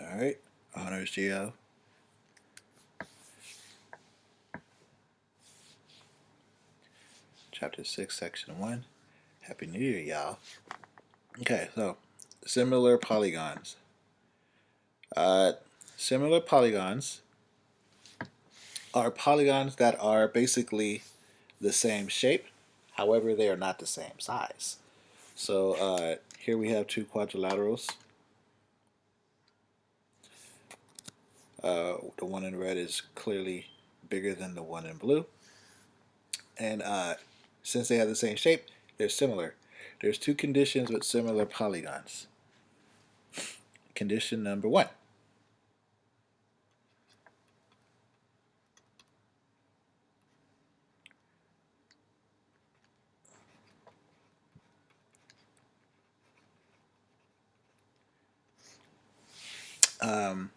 Alright, Honors Geo. Chapter 6, Section 1. Happy New Year, y'all. Okay, so similar polygons. Similar polygons are polygons that are basically the same shape, however, they are not the same size. So here we have two quadrilaterals. The one in red is clearly bigger than the one in blue. And since they have the same shape, they're similar. There's two conditions with similar polygons. Condition number one. Um,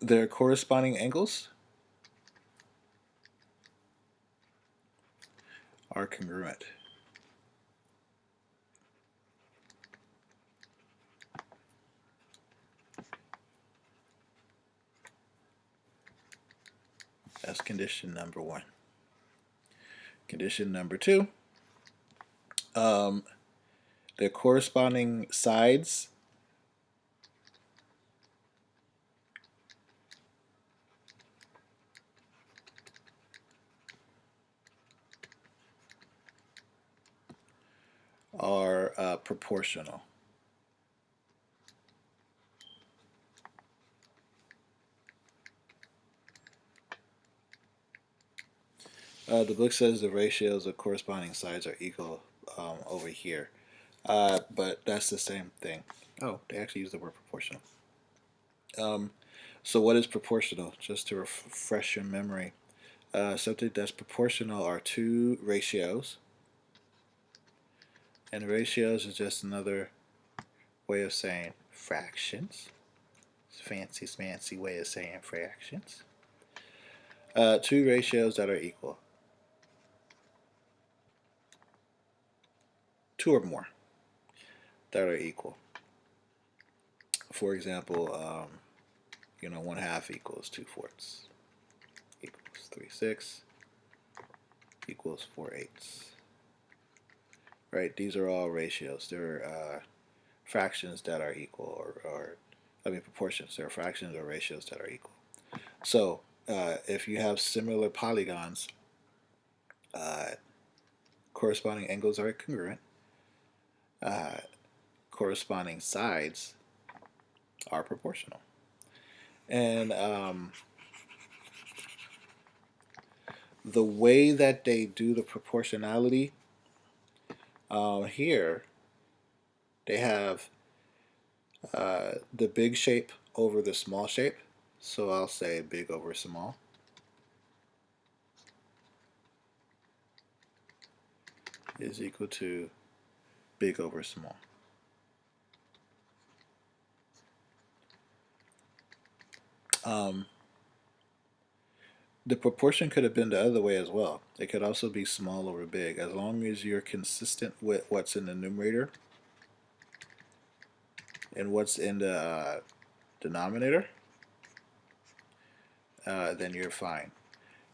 their corresponding angles are congruent. That's condition number one. Condition number two. Their corresponding sides are proportional. The book says the ratios of corresponding sides are equal over here, but that's the same thing. Oh, they actually use the word proportional. So what is proportional? Just to refresh your memory, something that's proportional are two ratios, and ratios is just another way of saying fractions. Fancy, smancy way of saying fractions. Two ratios that are equal. Two or more that are equal. For example, 1/2 equals 2/4 equals 3/6 equals 4/8. Right? These are all ratios. They're fractions that are equal, or proportions. They're fractions or ratios that are equal. So if you have similar polygons, corresponding angles are congruent. Corresponding sides are proportional. And the way that they do the proportionality here, they have the big shape over the small shape. So I'll say big over small. Is equal to big over small. The proportion could have been the other way as well. It could also be small over big, as long as you're consistent with what's in the numerator and what's in the denominator, then you're fine.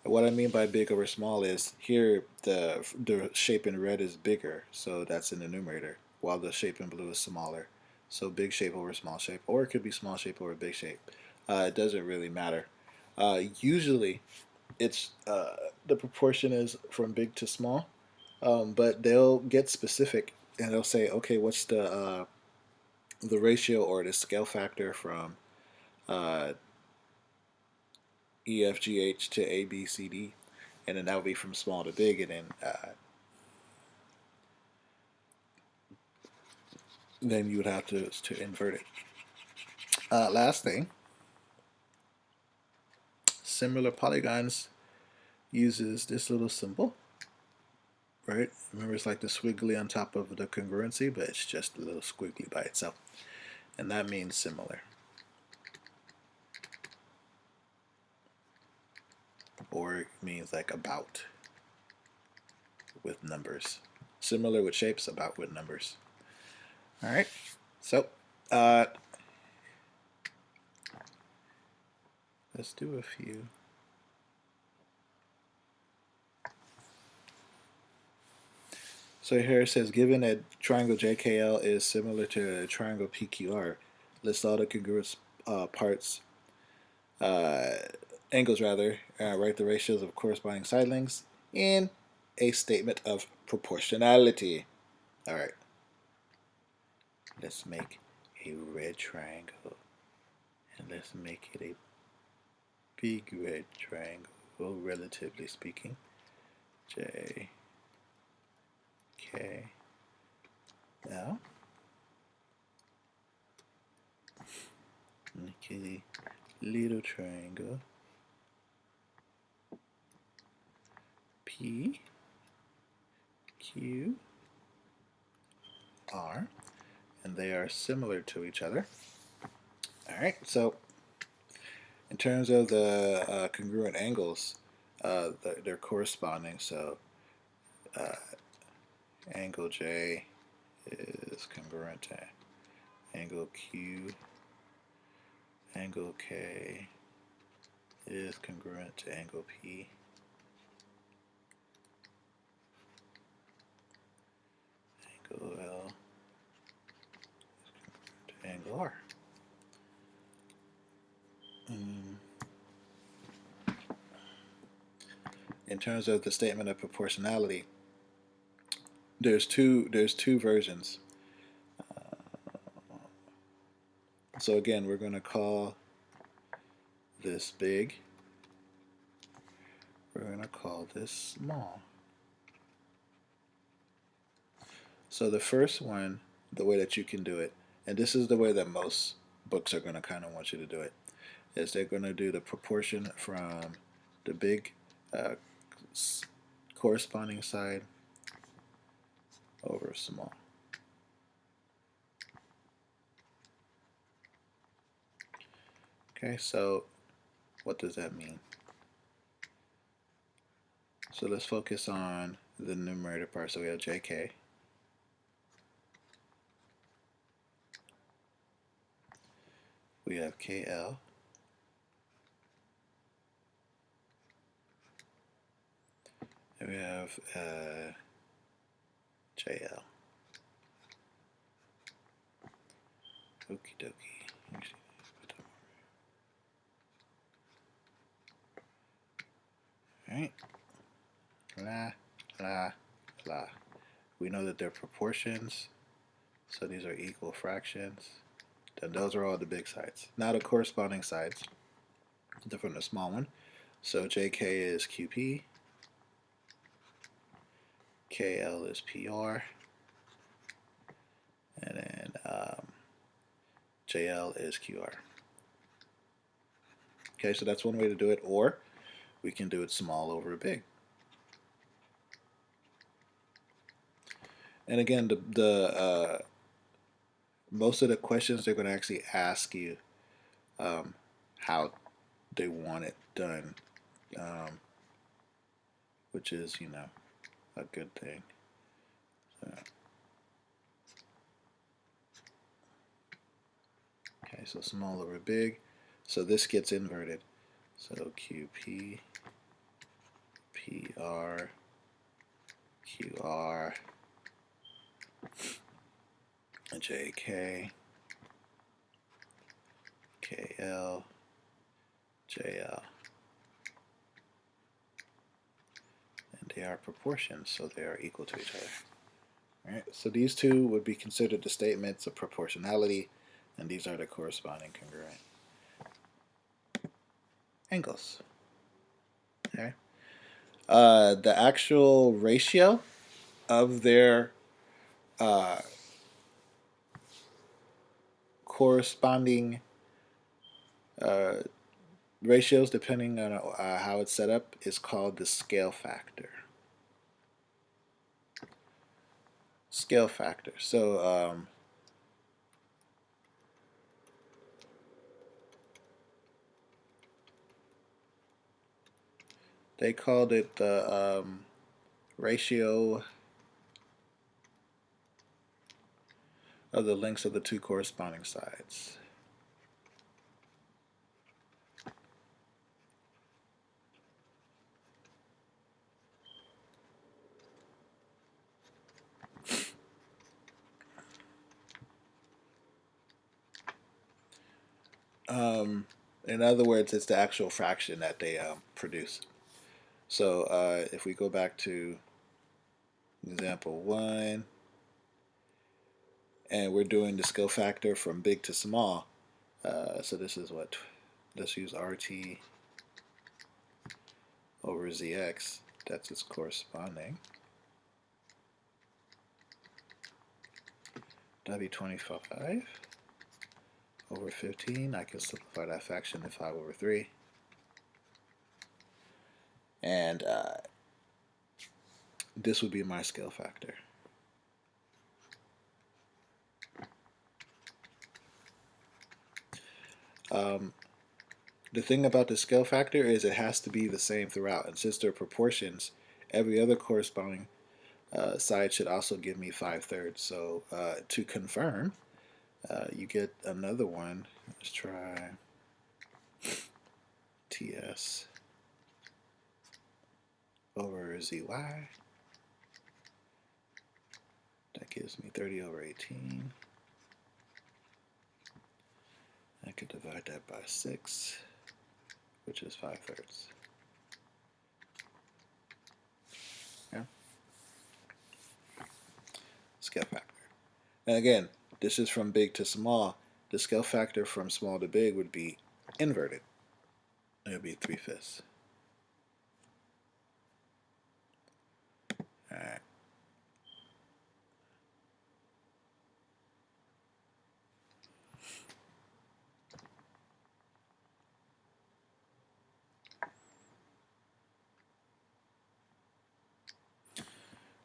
And what I mean by big over small is here the shape in red is bigger, so that's in the numerator, while the shape in blue is smaller. So big shape over small shape, or it could be small shape over big shape. It doesn't really matter. Usually, it's the proportion is from big to small, but they'll get specific and they'll say, okay, what's the ratio or the scale factor from uh, EFGH to ABCD, and then that would be from small to big, and then you would have to invert it. Last thing, similar polygons uses this little symbol, right? Remember, it's like the squiggly on top of the congruency, but it's just a little squiggly by itself, and that means similar. Or it means like about with numbers. Similar with shapes, about with numbers. All right. So Let's do a few. So here it says, given that triangle JKL is similar to a triangle PQR, list all the congruent parts, uh, angles rather, write the ratios of corresponding side lengths in a statement of proportionality. All right, let's make a red triangle, and let's make it a big red triangle, relatively speaking. J, K, L. Make it a little triangle. P, Q, R, and they are similar to each other. All right, so in terms of the congruent angles, they're corresponding. So uh, angle J is congruent to angle Q, angle K is congruent to angle P, angle L is congruent to angle R. In terms of the statement of proportionality, there's two versions. So again, we're going to call this big. We're going to call this small. So the first one, the way that you can do it, and this is the way that most books are going to kind of want you to do it, is they're going to do the proportion from the big uh, corresponding side over small. Okay, so what does that mean? So let's focus on the numerator part. So we have JK. We have KL. And we have JL. Okie dokie. Alright. La, la, la. We know that they're proportions, so these are equal fractions. Then those are all the big sides. Now the corresponding sides from the small one. So JK is QP, KL is PR, and then JL is QR. Okay, so that's one way to do it, or we can do it small over big. And again, the most of the questions they're going to actually ask you how they want it done, which is, you know, a good thing. Okay, so small over big. So this gets inverted. So QP, PR, QR, JK, KL, JL. And they are proportions, so they are equal to each other. All right, so these two would be considered the statements of proportionality, and these are the corresponding congruent angles. Okay. The actual ratio of their corresponding ratios, depending on how it's set up, is called the scale factor. Scale factor. So they called it the ratio of the lengths of the two corresponding sides. In other words, it's the actual fraction that they produce. So if we go back to example 1, and we're doing the scale factor from big to small, so this is what, let's use RT over ZX, that's its corresponding. W25 over 15, I can simplify that fraction to 5 over 3. And this would be my scale factor. The thing about the scale factor is it has to be the same throughout, and since they're proportions, every other corresponding side should also give me 5/3. So to confirm, you get another one. Let's try TS over ZY. That gives me 30 over 18. I could divide that by 6, which is 5/3. Yeah. Scale factor. And again, this is from big to small. The scale factor from small to big would be inverted. It would be 3/5. All right.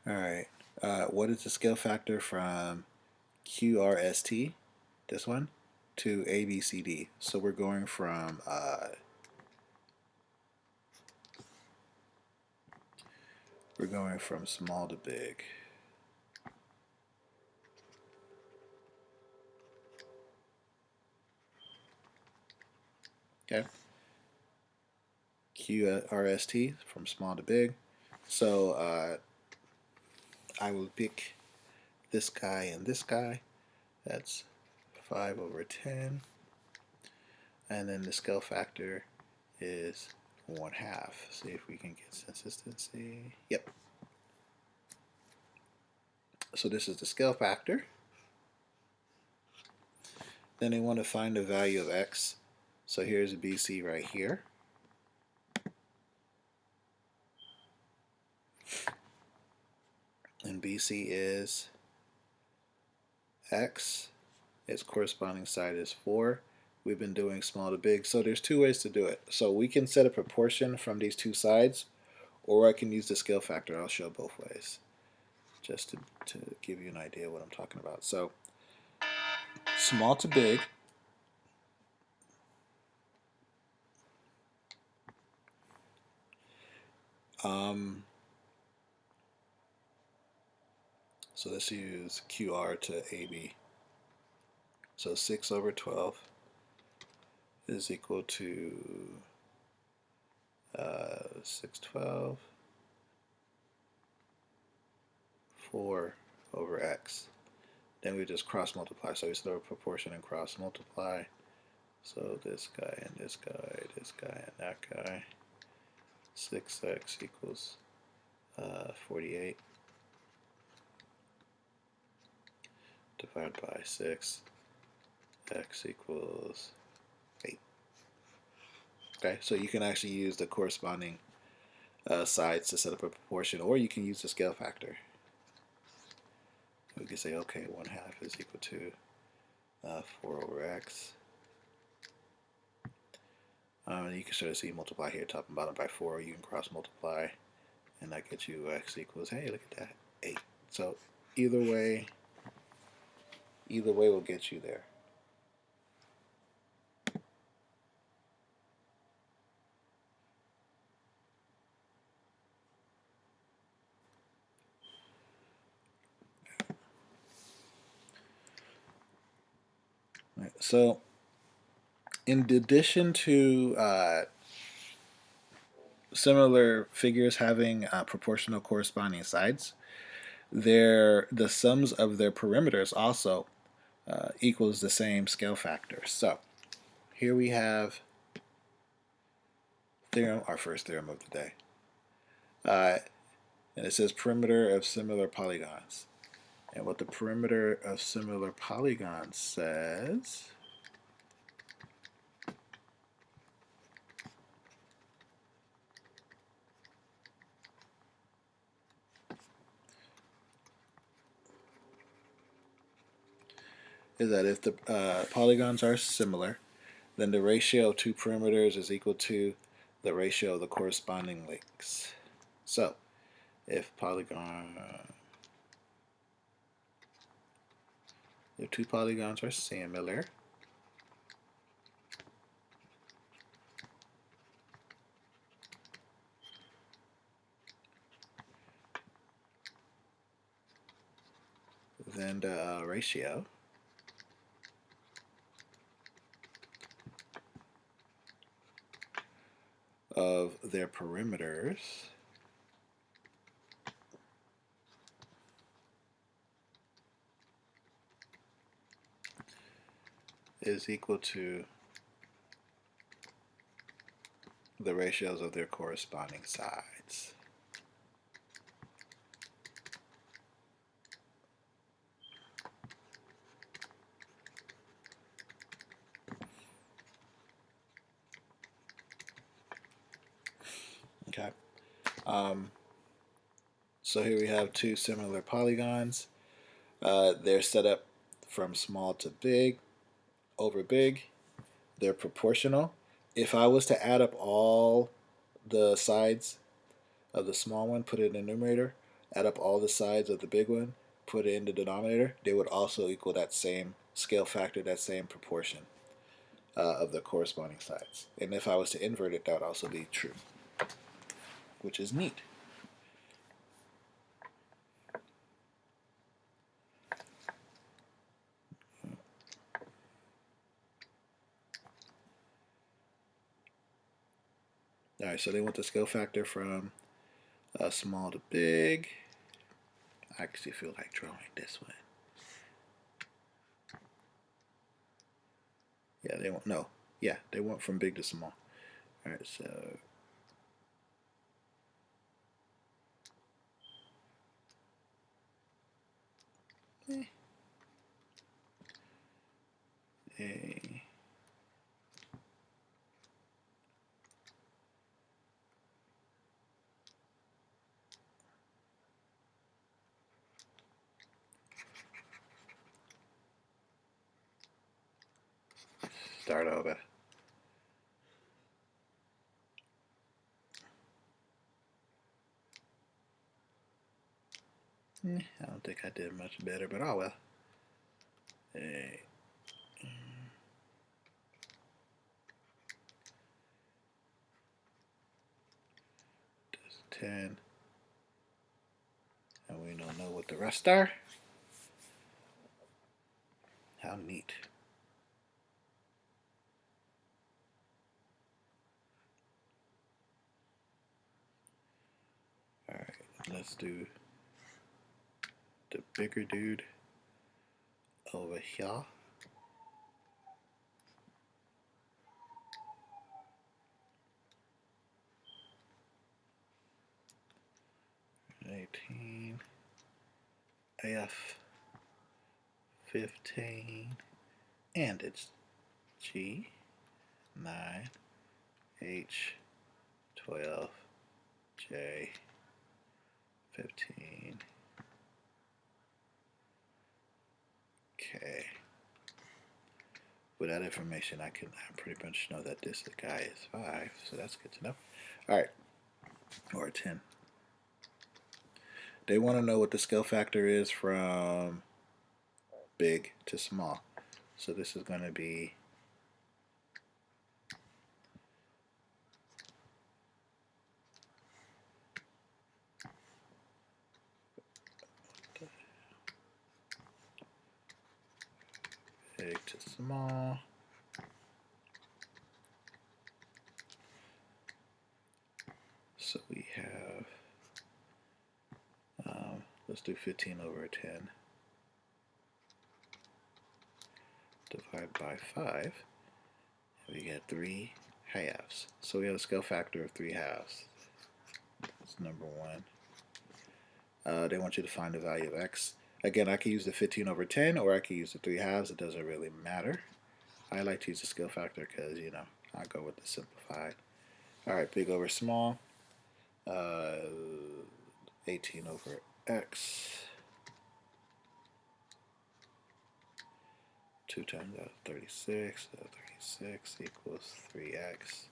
All right. What is the scale factor from QRST, this one, to ABCD? So we're going from small to big. Okay. QRST from small to big. So I will pick this guy and this guy. That's 5 over 10. And then the scale factor is 1/2. See if we can get consistency. Yep. So this is the scale factor. Then they want to find the value of x. So here's BC right here. And BC is x. Its corresponding side is 4. We've been doing small to big. So there's two ways to do it. So we can set a proportion from these two sides, or I can use the scale factor. I'll show both ways, just to give you an idea of what I'm talking about. So small to big, so let's use QR to AB. So 6 over 12 is equal to 6/12, 4 over x. Then we just cross multiply. So we start with proportion and cross multiply. So this guy and this guy, this guy and that guy. 6x equals 48. Divided by 6. X equals 8. Okay, so you can actually use the corresponding sides to set up a proportion, or you can use the scale factor. We can say, okay, 1/2 is equal to 4 over x. You can sort of see multiply here, top and bottom by 4. You can cross multiply, and that gets you x equals, hey, look at that, 8. So either way will get you there. Right, so in addition to similar figures having proportional corresponding sides, the sums of their perimeters also equals the same scale factor. So here we have theorem, our first theorem of the day. And it says perimeter of similar polygons. And what the perimeter of similar polygons says is that if the polygons are similar, then the ratio of two perimeters is equal to the ratio of the corresponding lengths. So, if two polygons are similar, then the ratio of their perimeters is equal to the ratios of their corresponding sides. Okay. So here we have two similar polygons. They're set up from small to big, over big. They're proportional. If I was to add up all the sides of the small one, put it in the numerator, add up all the sides of the big one, put it in the denominator, they would also equal that same scale factor, that same proportion of the corresponding sides. And if I was to invert it, that would also be true, which is neat. Alright, so they want the scale factor from small to big. I actually feel like drawing this one. Yeah, they want, no. Yeah, they want from big to small. Alright, so A start over. I don't think I did much better, but oh well. A 10, and we don't know what the rest are. How neat. Alright, let's do the bigger dude over here. F18, F15, and it's G, 9, H, 12, J, 15, K. With that information, I pretty much know that this guy is 5, so that's good to know. Alright, or 10. They want to know what the scale factor is from big to small. So this is going to be big to small. So we have, let's do 15 over 10 divided by 5. we get 3 halves. So we have a scale factor of 3 halves. That's number 1. They want you to find the value of x. Again, I can use the 15 over 10 or I can use the 3 halves. It doesn't really matter. I like to use the scale factor because, you know, I go with the simplified. Alright, big over small. 18 over x. 2 times 36. 36 equals 3x.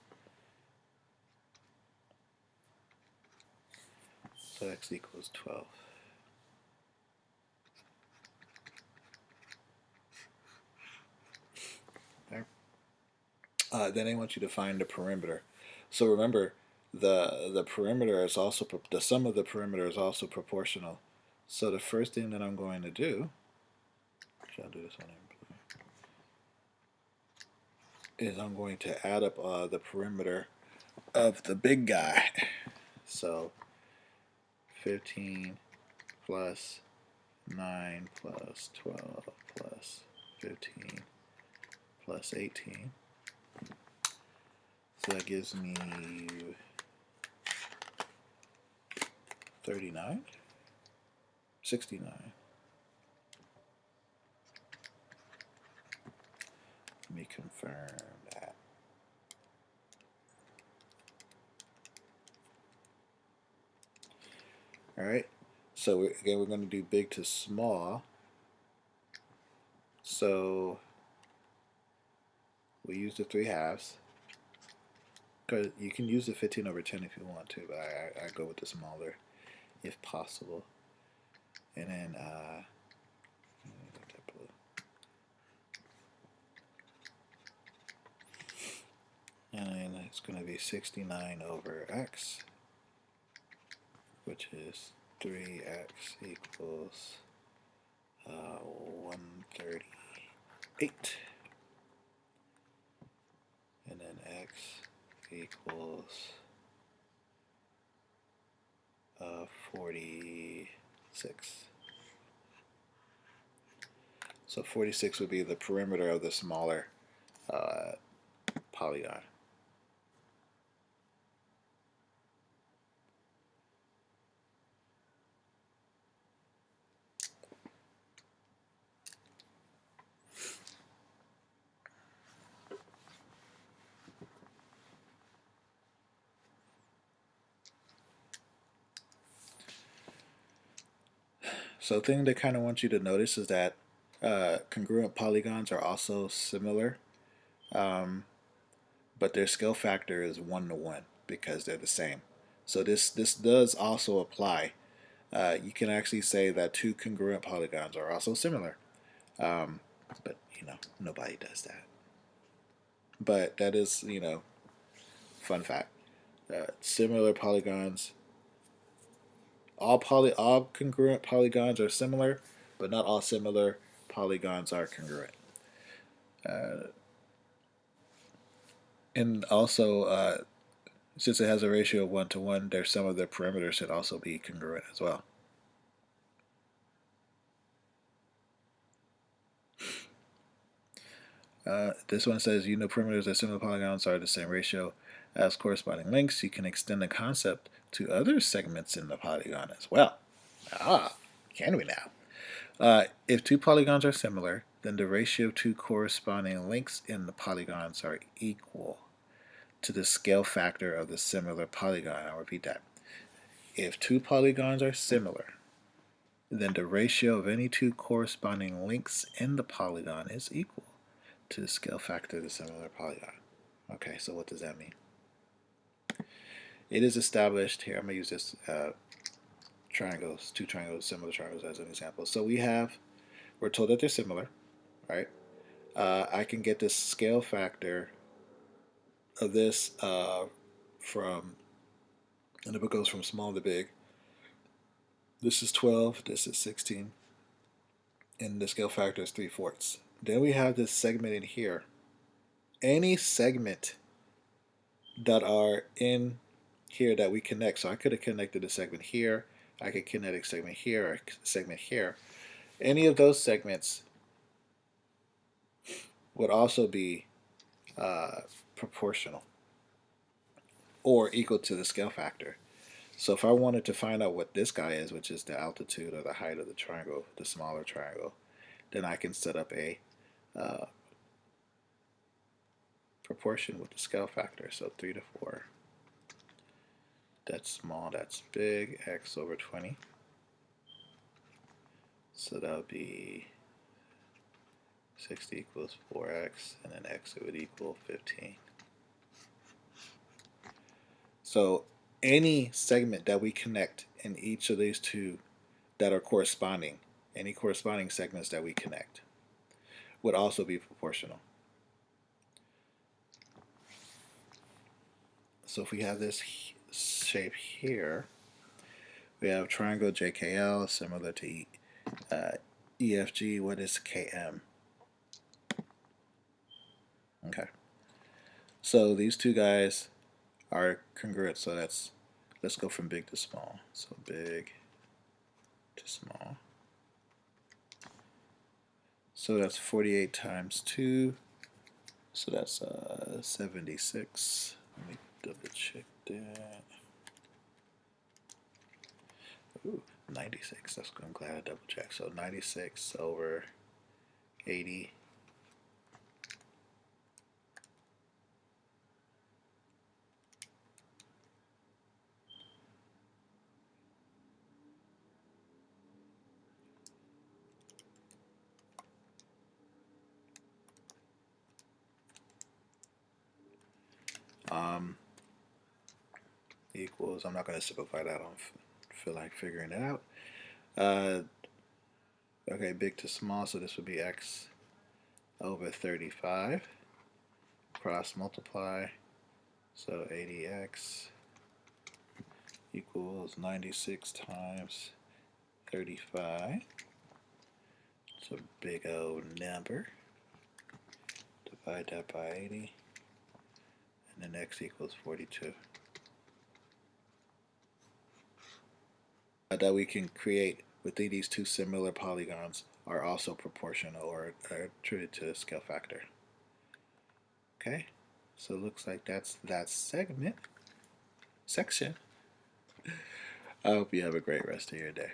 So x equals 12. Then they want you to find the perimeter. So remember, the perimeter is also the sum of the perimeter is also proportional. So the first thing that I'm going to do, I'll do this one is I'm going to add up the perimeter of the big guy. So 15 plus 9 plus 12 plus 15 plus 18. So that gives me 39, 69. Let me confirm that. Alright, so again we're going to do big to small. So we use the 3 halves. Because you can use the 15 over 10 if you want to, but I go with the smaller if possible. And then it's going to be 69 over x, which is 3x equals 138. And then x equals 46. So 46 would be the perimeter of the smaller polygon. So the thing they kind of want you to notice is that congruent polygons are also similar, but their scale factor is 1 to 1 because they're the same. So this does also apply. You can actually say that 2 congruent polygons are also similar, but you know nobody does that. But that is, you know, fun fact. Similar polygons. All congruent polygons are similar, but not all similar polygons are congruent. And also, since it has a ratio of 1 to 1, their sum of their perimeters should also be congruent as well. This one says, you know, perimeters of similar polygons are the same ratio as corresponding lengths. You can extend the concept to other segments in the polygon as well. Can we now? If 2 polygons are similar, then the ratio of 2 corresponding lengths in the polygons are equal to the scale factor of the similar polygon. I'll repeat that. If 2 polygons are similar, then the ratio of any 2 corresponding lengths in the polygon is equal to the scale factor of the similar polygon. Okay, so what does that mean? It is established here. I'm going to use this triangles, 2 triangles, similar triangles as an example. So we're told that they're similar, right? I can get the scale factor of this from, and it goes from small to big. This is 12, this is 16, and the scale factor is 3/4. Then we have this segment in here. Any segment that are in here that we connect, so I could have connected a segment here, I could connect a segment here, or a segment here. Any of those segments would also be proportional or equal to the scale factor. So if I wanted to find out what this guy is, which is the altitude or the height of the triangle, the smaller triangle, then I can set up a uh, proportion with the scale factor. So 3 to 4. That's small, that's big, x over 20. So that would be 60 equals 4x, and then x it would equal 15. So any segment that we connect in each of these two that are corresponding, any corresponding segments that we connect, would also be proportional. So if we have this shape here, we have triangle JKL similar to EFG. What is KM? Okay. So these two guys are congruent. So let's go from big to small. So big to small. So that's 48 times 2. So that's 76. Let me double check that. Ooh, 96. That's good. I'm glad I double checked. So 96 over 80. Equals, I'm not going to simplify that. I don't feel like figuring it out. Okay, big to small, so this would be x over 35. Cross multiply, so 80x equals 96 times 35. It's a big old number. Divide that by 80, and then x equals 42. That we can create within these two similar polygons are also proportional or are attributed to the scale factor. Okay, so it looks like that's that section. I hope you have a great rest of your day.